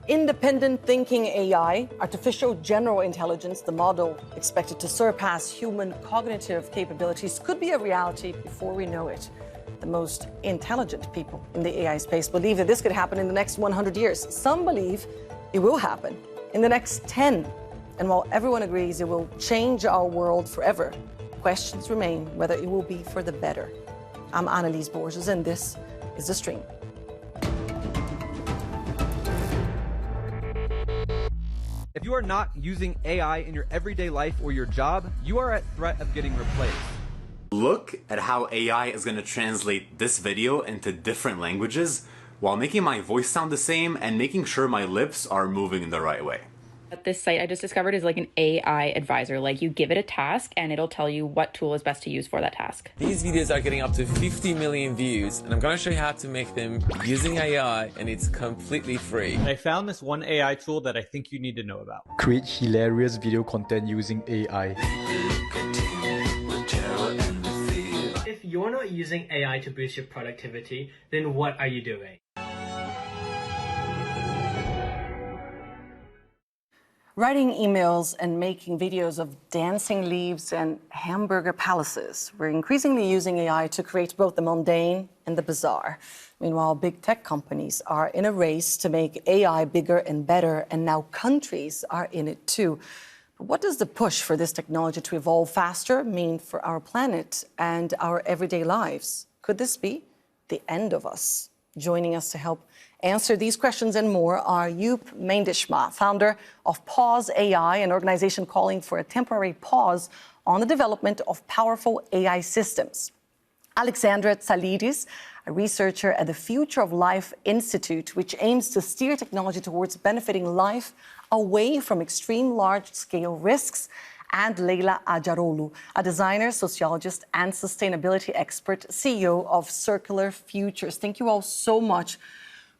Independent thinking AI, artificial general intelligence, the model expected to surpass human cognitive capabilities, could be a reality before we know it. The most intelligent people in the AI space believe that this could happen in the next 100 years. Some believe it will happen in the next 10. And while everyone agrees it will change our world forever, questions remain whether it will be for the better. I'm Anelise Borges, and this is The Stream. If you are not using AI in your everyday life or your job, you are at threat of getting replaced. Look at how AI is going to translate this video into different languages while making my voice sound the same and making sure my lips are moving in the right way. This site I just discovered is like an AI advisor. Like, you give it a task and it'll tell you what tool is best to use for that task. These videos are getting up to 50 million views, and I'm going to show you how to make them using AI, and it's completely free. I found this one AI tool that I think you need to know about. Create hilarious video content using AI. If you're not using AI to boost your productivity, then what are you doing? Writing emails and making videos of dancing leaves and hamburger palaces. We're increasingly using AI to create both the mundane and the bizarre. Meanwhile, big tech companies are in a race to make AI bigger and better, and now countries are in it too. But what does the push for this technology to evolve faster mean for our planet and our everyday lives? Could this be the end of us? Joining us to help answer these questions and more are Joep Meinderts, founder of PauseAI, an organization calling for a temporary pause on the development of powerful AI systems. Alexandra Tsalidis, a researcher at the Future of Life Institute, which aims to steer technology towards benefiting life away from extreme large-scale risks. And Leyla, a designer, sociologist, and sustainability expert, CEO of Circular Futures. Thank you all so much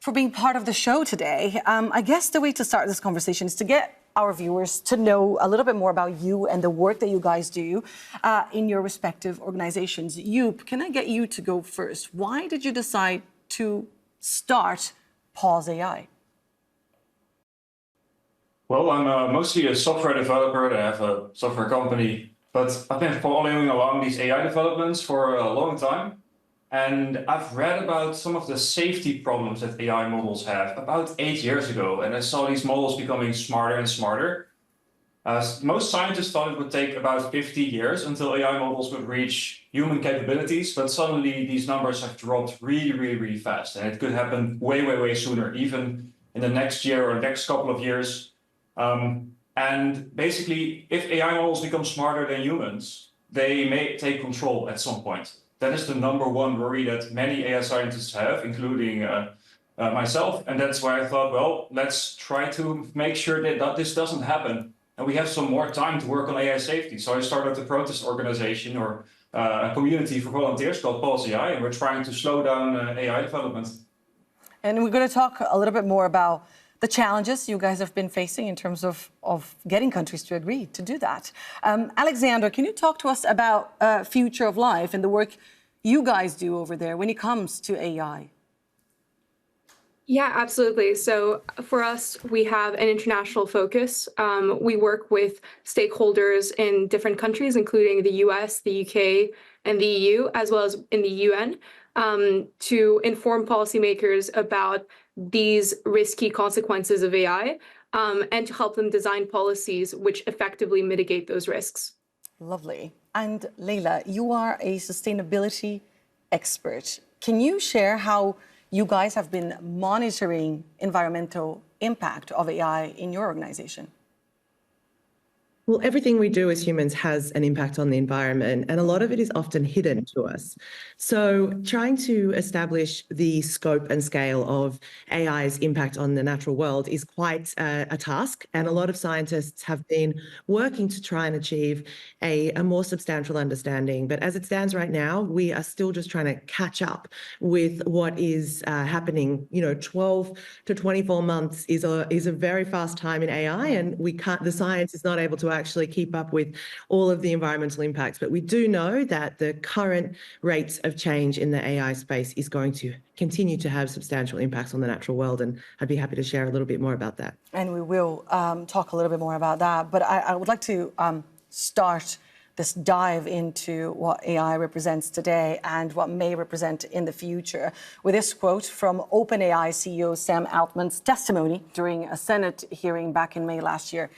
for being part of the show today. I guess the way to start this conversation is to get our viewers to know a little bit more about you and the work that you guys do in your respective organizations. Joep, can I get you to go first? Why did you decide to start PauseAI? Well, I'm mostly a software developer. I have a software company, but I've been following along these AI developments for a long time. And I've read about some of the safety problems that AI models have about 8 years ago. And I saw these models becoming smarter and smarter. Most scientists thought it would take about 50 years until AI models would reach human capabilities. But suddenly these numbers have dropped really fast. And it could happen way sooner, even in the next year or next couple of years. And basically, if AI models become smarter than humans, they may take control at some point. That is the number one worry that many AI scientists have, including myself. And that's why I thought, well, let's try to make sure that this doesn't happen. And we have some more time to work on AI safety. So I started a protest organization or a community for volunteers called PauseAI, and we're trying to slow down AI development. And we're going to talk a little bit more about the challenges you guys have been facing in terms of getting countries to agree to do that. Alexandra, can you talk to us about Future of Life and the work you guys do over there when it comes to AI? Yeah, absolutely. So for us, we have an international focus. We work with stakeholders in different countries, including the US, the UK, and the EU, as well as in the UN, to inform policymakers about these risky consequences of AI, and to help them design policies which effectively mitigate those risks. Lovely. And Leyla, you are a sustainability expert. Can you share how you guys have been monitoring environmental impact of AI in your organization? Well, everything we do as humans has an impact on the environment, and a lot of it is often hidden to us. So trying to establish the scope and scale of AI's impact on the natural world is quite a task, and a lot of scientists have been working to try and achieve a more substantial understanding. But as it stands right now, we are still just trying to catch up with what is happening. 12 to 24 months is a very fast time in AI, and the science is not able to actually keep up with all of the environmental impacts. But we do know that the current rates of change in the AI space is going to continue to have substantial impacts on the natural world. And I'd be happy to share a little bit more about that. And we will talk a little bit more about that. But I would like to start this dive into what AI represents today and what may represent in the future with this quote from OpenAI CEO Sam Altman's testimony during a Senate hearing back in May last year.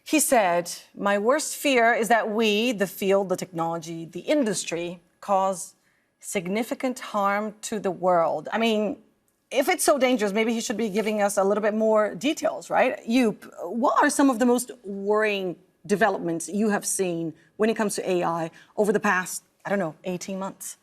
He said, "My worst fear is that we, the field, the technology, the industry, cause significant harm to the world." I mean, if it's so dangerous, maybe he should be giving us a little bit more details, right? Joep, what are some of the most worrying developments you have seen when it comes to AI over the past, 18 months?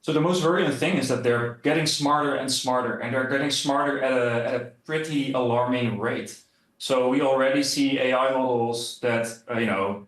So the most worrying thing is that they're getting smarter and smarter, and they're getting smarter at a pretty alarming rate. So we already see AI models that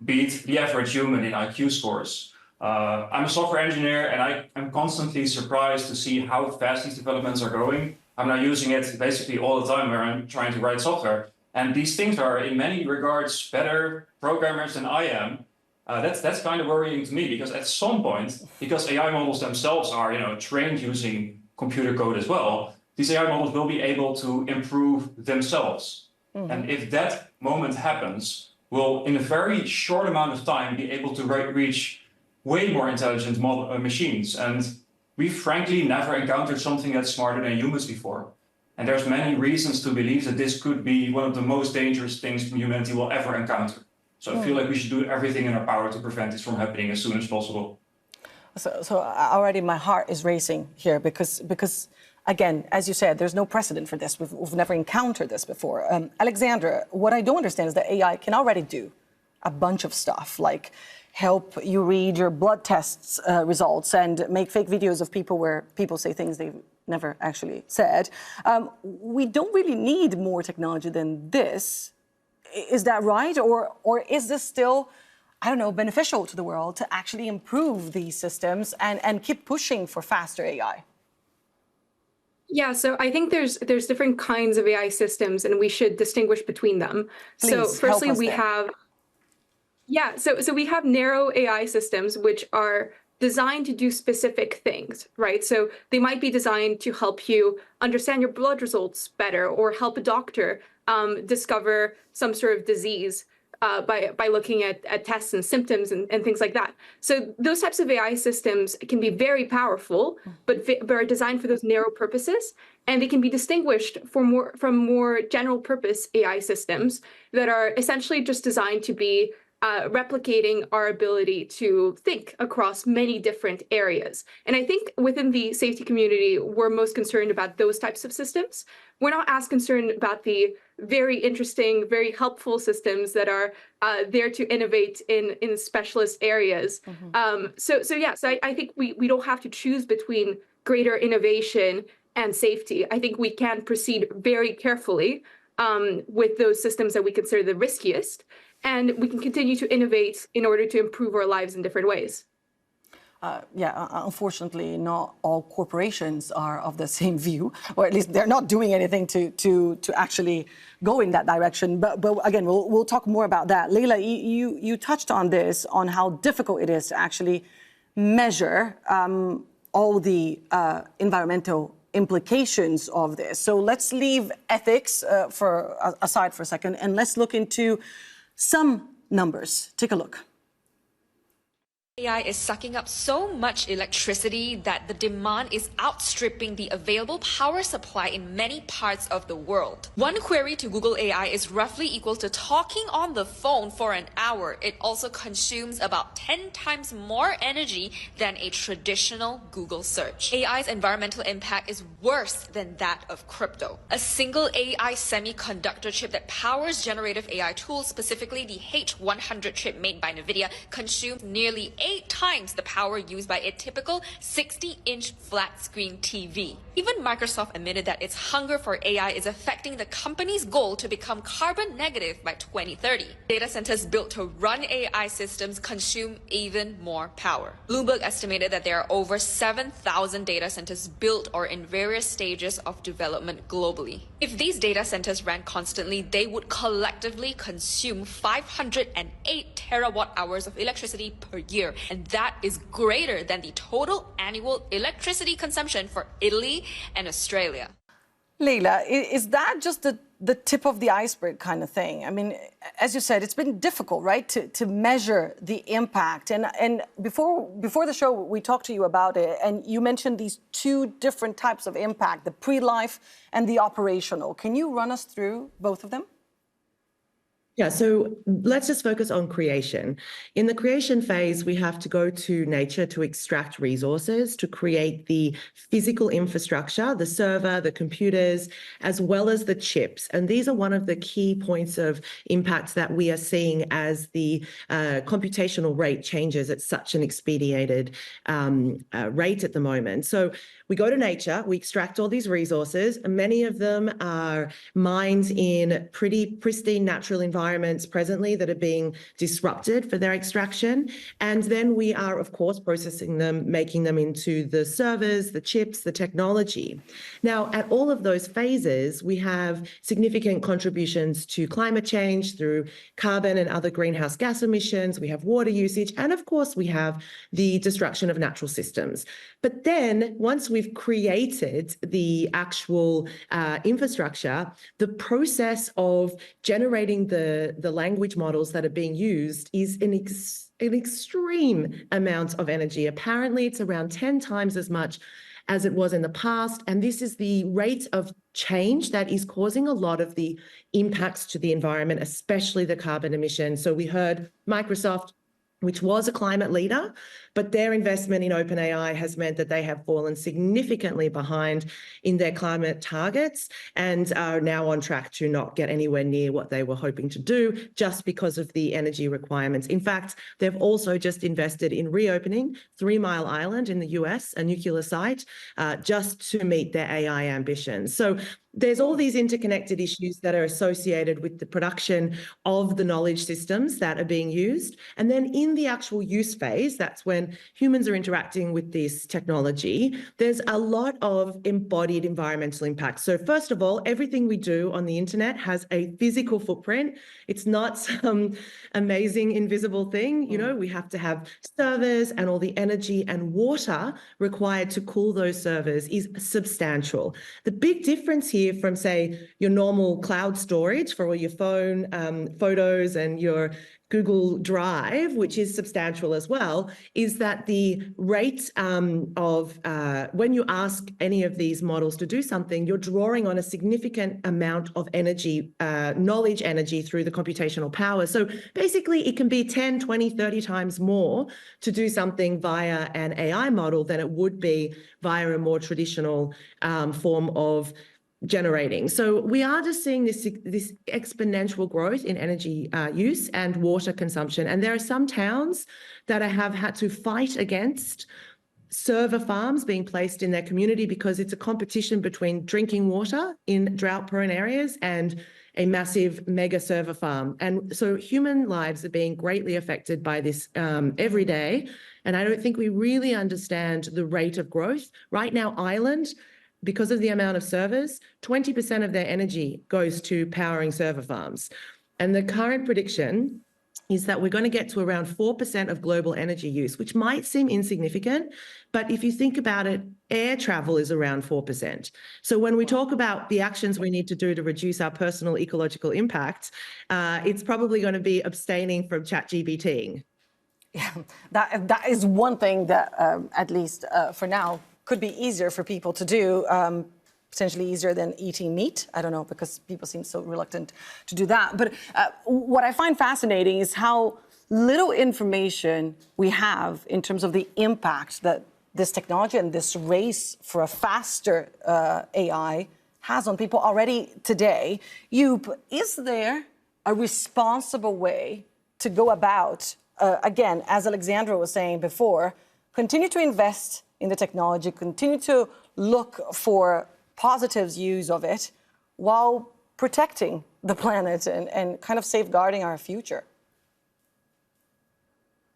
beat the average human in IQ scores. I'm a software engineer, and I'm constantly surprised to see how fast these developments are going. I'm now using it basically all the time where I'm trying to write software. And these things are, in many regards, better programmers than I am. That's kind of worrying to me, because at some point, because AI models themselves are trained using computer code as well, these AI models will be able to improve themselves. Mm-hmm. And if that moment happens, we'll, in a very short amount of time, be able to reach way more intelligent machines. And we've frankly never encountered something that's smarter than humans before. And there's many reasons to believe that this could be one of the most dangerous things humanity will ever encounter. So I feel like we should do everything in our power to prevent this from happening as soon as possible. So already my heart is racing here because again, as you said, there's no precedent for this. We've never encountered this before. Alexandra, what I don't understand is that AI can already do a bunch of stuff, like help you read your blood tests results and make fake videos of people where people say things they've never actually said. We don't really need more technology than this. Is that right? Or is this still, beneficial to the world to actually improve these systems and keep pushing for faster AI? Yeah, so I think there's different kinds of AI systems, and we should distinguish between them. Please, so firstly, we have narrow AI systems, which are designed to do specific things, right? So they might be designed to help you understand your blood results better, or help a doctor discover some sort of disease by looking at tests and symptoms and things like that. So those types of AI systems can be very powerful, but are designed for those narrow purposes, and they can be distinguished from more general purpose AI systems that are essentially just designed to be replicating our ability to think across many different areas. And I think within the safety community, we're most concerned about those types of systems. We're not as concerned about the very interesting, very helpful systems that are there to innovate in specialist areas. Mm-hmm. So I think we don't have to choose between greater innovation and safety. I think we can proceed very carefully with those systems that we consider the riskiest, and we can continue to innovate in order to improve our lives in different ways. Unfortunately, not all corporations are of the same view, or at least they're not doing anything to actually go in that direction. But again, we'll talk more about that. Leyla, you touched on this, on how difficult it is to actually measure all the environmental implications of this. So let's leave ethics aside for a second, and let's look into some numbers. Take a look. AI is sucking up so much electricity that the demand is outstripping the available power supply in many parts of the world. One query to Google AI is roughly equal to talking on the phone for an hour. It also consumes about 10 times more energy than a traditional Google search. AI's environmental impact is worse than that of crypto. A single AI semiconductor chip that powers generative AI tools, specifically the H100 chip made by NVIDIA, consumes nearly 8 times the power used by a typical 60-inch flat-screen TV. Even Microsoft admitted that its hunger for AI is affecting the company's goal to become carbon negative by 2030. Data centers built to run AI systems consume even more power. Bloomberg estimated that there are over 7,000 data centers built or in various stages of development globally. If these data centers ran constantly, they would collectively consume 508 terawatt hours of electricity per year, and that is greater than the total annual electricity consumption for Italy and Australia. Leyla, is that just the tip of the iceberg kind of thing? I mean, as you said, it's been difficult, right, to measure the impact. And before the show, we talked to you about it, and you mentioned these two different types of impact, the pre-life and the operational. Can you run us through both of them? Yeah, so let's just focus on creation. In the creation phase, we have to go to nature to extract resources, to create the physical infrastructure, the server, the computers, as well as the chips. And these are one of the key points of impact that we are seeing as the computational rate changes at such an expedited rate at the moment. So we go to nature, we extract all these resources, and many of them are mined in pretty pristine natural environments presently that are being disrupted for their extraction. And then we are, of course, processing them, making them into the servers, the chips, the technology. Now, at all of those phases, we have significant contributions to climate change through carbon and other greenhouse gas emissions. We have water usage, and of course, we have the destruction of natural systems. But then once we've created the actual infrastructure, the process of generating the language models that are being used is an extreme amount of energy. Apparently, it's around 10 times as much as it was in the past. And this is the rate of change that is causing a lot of the impacts to the environment, especially the carbon emissions. So we heard Microsoft, which was a climate leader, but their investment in OpenAI has meant that they have fallen significantly behind in their climate targets and are now on track to not get anywhere near what they were hoping to do just because of the energy requirements. In fact, they've also just invested in reopening 3 Mile Island in the US, a nuclear site, just to meet their AI ambitions. So there's all these interconnected issues that are associated with the production of the knowledge systems that are being used. And then in the actual use phase, that's when humans are interacting with this technology, there's a lot of embodied environmental impact. So first of all, everything we do on the internet has a physical footprint. It's not some amazing invisible thing. You know, we have to have servers, and all the energy and water required to cool those servers is substantial. The big difference here from, say, your normal cloud storage for all your phone photos and your Google Drive, which is substantial as well, is that the rate of when you ask any of these models to do something, you're drawing on a significant amount of energy, knowledge energy through the computational power. So basically, it can be 10, 20, 30 times more to do something via an AI model than it would be via a more traditional form of generating. So we are just seeing this exponential growth in energy use and water consumption. And there are some towns that have had to fight against server farms being placed in their community because it's a competition between drinking water in drought-prone areas and a massive mega server farm. And so human lives are being greatly affected by this every day. And I don't think we really understand the rate of growth. Right now, Ireland, because of the amount of servers, 20% of their energy goes to powering server farms. And the current prediction is that we're going to get to around 4% of global energy use, which might seem insignificant, but if you think about it, air travel is around 4%. So when we talk about the actions we need to do to reduce our personal ecological impact, it's probably going to be abstaining from ChatGPT. Yeah, that is one thing that, at least for now, could be easier for people to do, potentially easier than eating meat. I don't know, because people seem so reluctant to do that. But what I find fascinating is how little information we have in terms of the impact that this technology and this race for a faster AI has on people already today. Joep, is there a responsible way to go about again, as Alexandra was saying before, continue to invest in the technology, continue to look for positive use of it while protecting the planet and kind of safeguarding our future?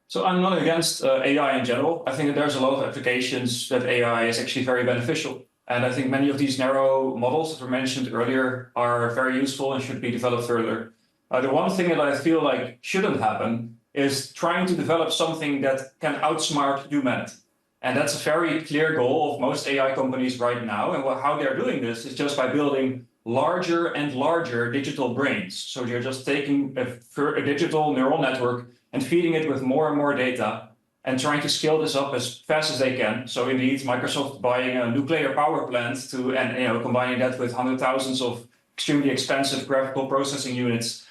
So I'm not against AI in general. I think that there's a lot of applications that AI is actually very beneficial. And I think many of these narrow models that were mentioned earlier are very useful and should be developed further. The one thing that I feel like shouldn't happen is trying to develop something that can outsmart humanity. And that's a very clear goal of most AI companies right now. And how they're doing this is just by building larger and larger digital brains. So you're just taking a digital neural network and feeding it with more and more data and trying to scale this up as fast as they can. So indeed, Microsoft buying a nuclear power plant and combining that with hundreds of thousands of extremely expensive graphical processing units,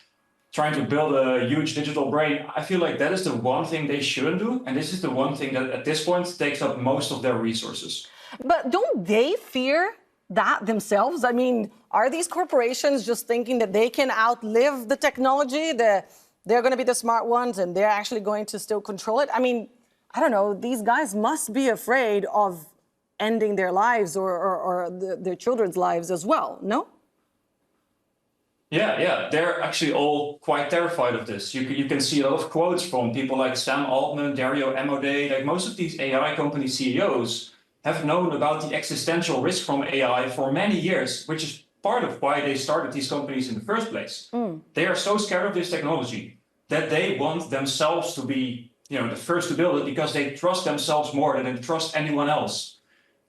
trying to build a huge digital brain. I feel like that is the one thing they shouldn't do. And this is the one thing that at this point takes up most of their resources. But don't they fear that themselves? I mean, are these corporations just thinking that they can outlive the technology, that they're going to be the smart ones and they're actually going to still control it? I mean, I don't know, these guys must be afraid of ending their lives or their children's lives as well, no? Yeah, they're actually all quite terrified of this. You can see a lot of quotes from people like Sam Altman, Dario Amodei. Like most of these AI company CEOs have known about the existential risk from AI for many years, which is part of why they started these companies in the first place. They are so scared of this technology that they want themselves to be, the first to build it because they trust themselves more than they trust anyone else.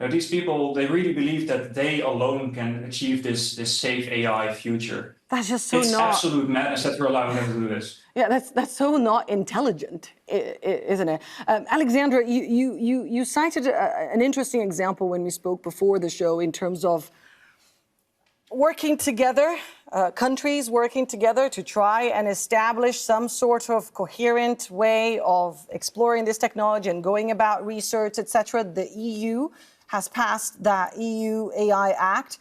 These people, they really believe that they alone can achieve this safe AI future. That's just so it's not... absolute madness that we're allowing them to do this. Yeah, that's so not intelligent, isn't it? Alexandra, you cited an interesting example when we spoke before the show in terms of working together, countries working together to try and establish some sort of coherent way of exploring this technology and going about research, etc. The EU has passed that EU AI Act.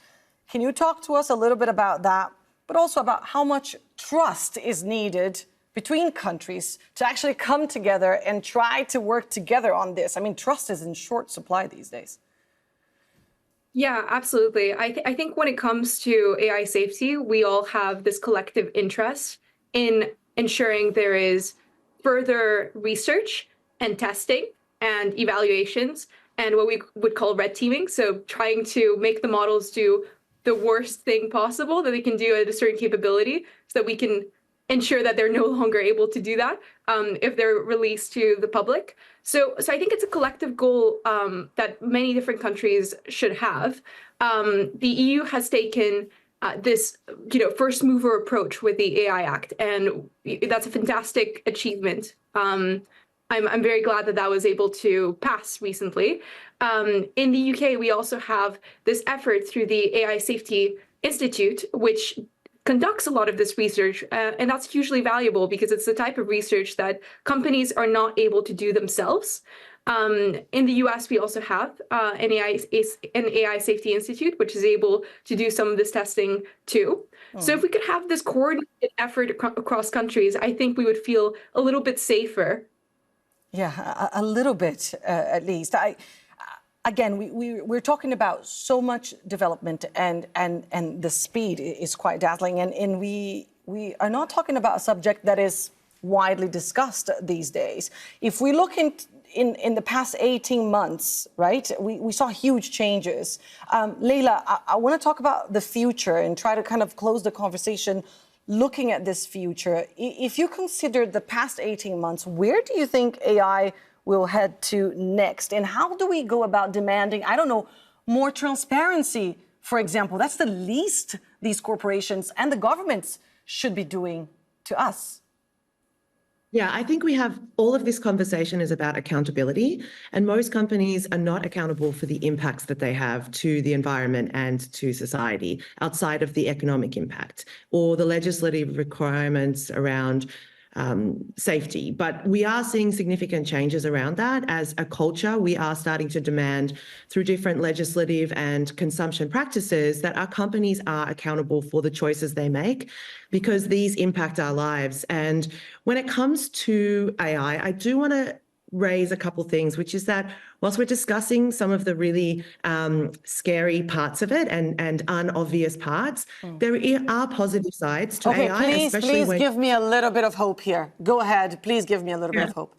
Can you talk to us a little bit about that, but also about how much trust is needed between countries to actually come together and try to work together on this? I mean, trust is in short supply these days. Yeah, absolutely. I think when it comes to AI safety, we all have this collective interest in ensuring there is further research and testing and evaluations and what we would call red teaming. So trying to make the models do the worst thing possible that they can do at a certain capability so that we can ensure that they're no longer able to do that if they're released to the public. So I think it's a collective goal that many different countries should have. The EU has taken this, first mover approach with the AI Act, and that's a fantastic achievement. I'm very glad that that was able to pass recently. In the UK, we also have this effort through the AI Safety Institute, which conducts a lot of this research, and that's hugely valuable because it's the type of research that companies are not able to do themselves. In the US, we also have an AI Safety Institute, which is able to do some of this testing too. So if we could have this coordinated effort across countries, I think we would feel a little bit safer. Yeah, a little bit, at least. Again, we're talking about so much development and the speed is quite dazzling. And we are not talking about a subject that is widely discussed these days. If we look in the past 18 months, right, we saw huge changes. Leyla, I want to talk about the future and try to kind of close the conversation looking at this future. If you consider the past 18 months, where do you think AI will head to next? And how do we go about demanding, I don't know, more transparency, for example? That's the least these corporations and the governments should be doing to us. Yeah, I think we have all of this conversation is about accountability, and most companies are not accountable for the impacts that they have to the environment and to society outside of the economic impact or the legislative requirements around safety. But we are seeing significant changes around that. As a culture, we are starting to demand through different legislative and consumption practices that our companies are accountable for the choices they make, because these impact our lives. And when it comes to AI, I do want to raise a couple things, which is that whilst we're discussing some of the really scary parts of it and unobvious parts, there are positive sides to AI. Please give me a little bit of hope here. Go ahead, please give me a little bit of hope.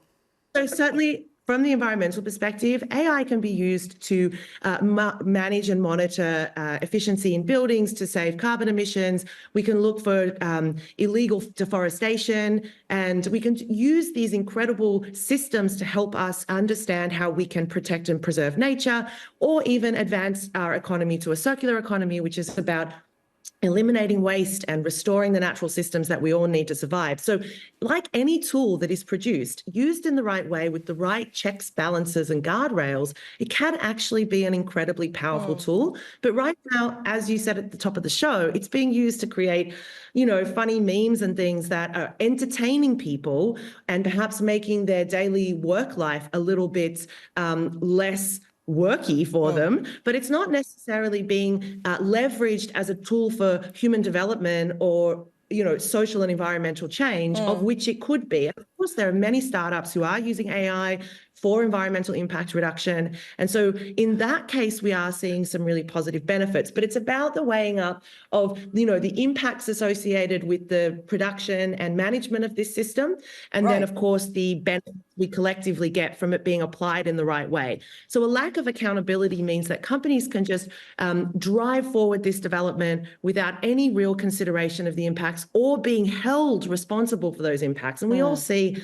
So certainly, from the environmental perspective, AI can be used to manage and monitor efficiency in buildings to save carbon emissions. We can look for illegal deforestation, and we can use these incredible systems to help us understand how we can protect and preserve nature, or even advance our economy to a circular economy, which is about eliminating waste and restoring the natural systems that we all need to survive. So like any tool that is produced, used in the right way with the right checks, balances and guardrails, it can actually be an incredibly powerful tool. But right now, as you said at the top of the show, it's being used to create, funny memes and things that are entertaining people and perhaps making their daily work life a little bit less worky for them, but it's not necessarily being leveraged as a tool for human development or social and environmental change, of which it could be. Of course, there are many startups who are using AI for environmental impact reduction. And so in that case, we are seeing some really positive benefits, but it's about the weighing up of, the impacts associated with the production and management of this system. And then, of course, the benefits we collectively get from it being applied in the right way. So a lack of accountability means that companies can just drive forward this development without any real consideration of the impacts or being held responsible for those impacts. And we all see,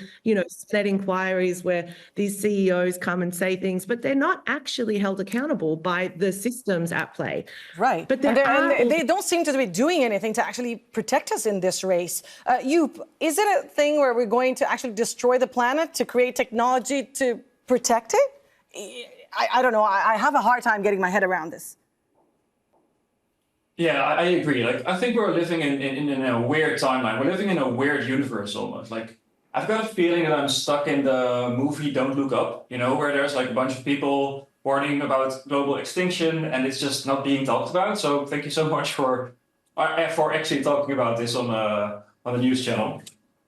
Senate inquiries where these CEOs come and say things, but they're not actually held accountable by the systems at play. Right. But they don't seem to be doing anything to actually protect us in this race. Joep, is it a thing where we're going to actually destroy the planet to create technology to protect it? I don't know. I have a hard time getting my head around this. Yeah, I agree. I think we're living in a weird timeline. We're living in a weird universe almost. I've got a feeling that I'm stuck in the movie Don't Look Up, where there's a bunch of people warning about global extinction and it's just not being talked about. So thank you so much for actually talking about this on the news channel.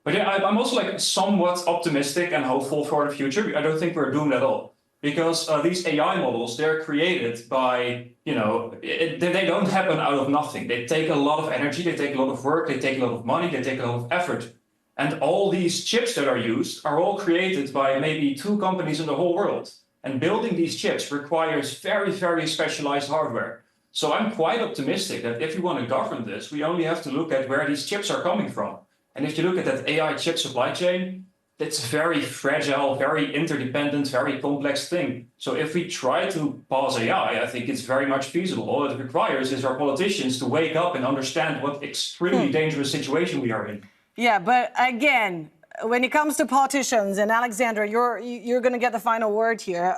But yeah, I'm also somewhat optimistic and hopeful for the future. I don't think we're doomed at all, because these AI models, they're created by, they don't happen out of nothing. They take a lot of energy, they take a lot of work, they take a lot of money, they take a lot of effort. And all these chips that are used are all created by maybe 2 companies in the whole world. And building these chips requires very, very specialized hardware. So I'm quite optimistic that if we want to govern this, we only have to look at where these chips are coming from. And if you look at that AI chip supply chain, it's a very fragile, very interdependent, very complex thing. So if we try to PauseAI, I think it's very much feasible. All it requires is our politicians to wake up and understand what extremely dangerous situation we are in. Yeah, but again, when it comes to politicians, and Alexandra, you're going to get the final word here.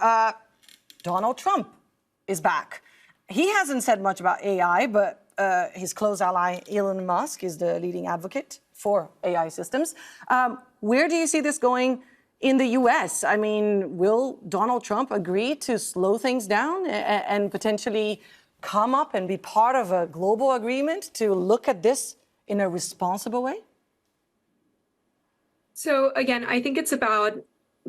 Donald Trump is back. He hasn't said much about AI, but his close ally Elon Musk is the leading advocate for AI systems. Where do you see this going in the US? I mean, will Donald Trump agree to slow things down and potentially come up and be part of a global agreement to look at this in a responsible way? So again, I think it's about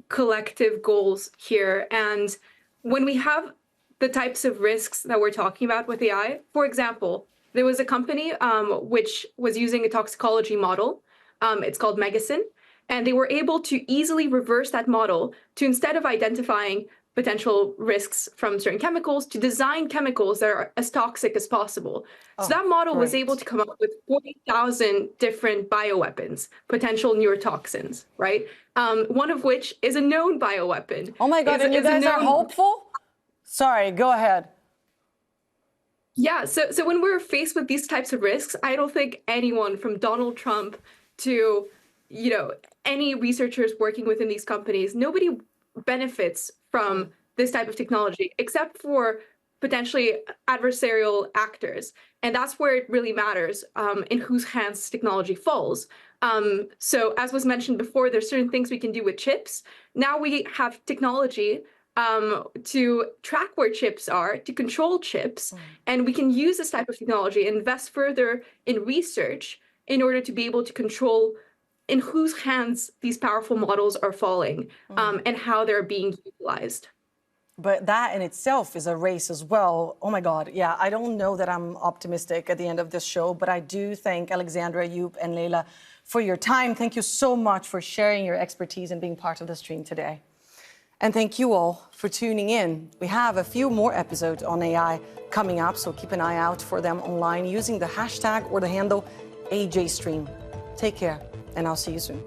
collective goals here. And when we have the types of risks that we're talking about with AI, for example, there was a company which was using a toxicology model. It's called Megacin. And they were able to easily reverse that model to, instead of identifying potential risks from certain chemicals, to design chemicals that are as toxic as possible. So that model was able to come up with 40,000 different bioweapons, potential neurotoxins, right? One of which is a known bioweapon. Oh my God, and you guys are hopeful? Sorry, go ahead. Yeah, so when we're faced with these types of risks, I don't think anyone from Donald Trump to, any researchers working within these companies, nobody benefits from this type of technology, except for potentially adversarial actors. And that's where it really matters, in whose hands technology falls. So as was mentioned before, there's certain things we can do with chips. Now we have technology to track where chips are, to control chips, and we can use this type of technology, invest further in research in order to be able to control in whose hands these powerful models are falling, and how they're being utilized. But that in itself is a race as well. Oh my God, yeah, I don't know that I'm optimistic at the end of this show, but I do thank Alexandra, Joep, and Leyla for your time. Thank you so much for sharing your expertise and being part of the stream today. And thank you all for tuning in. We have a few more episodes on AI coming up, so keep an eye out for them online using the hashtag or the handle AJStream. Take care, and I'll see you soon.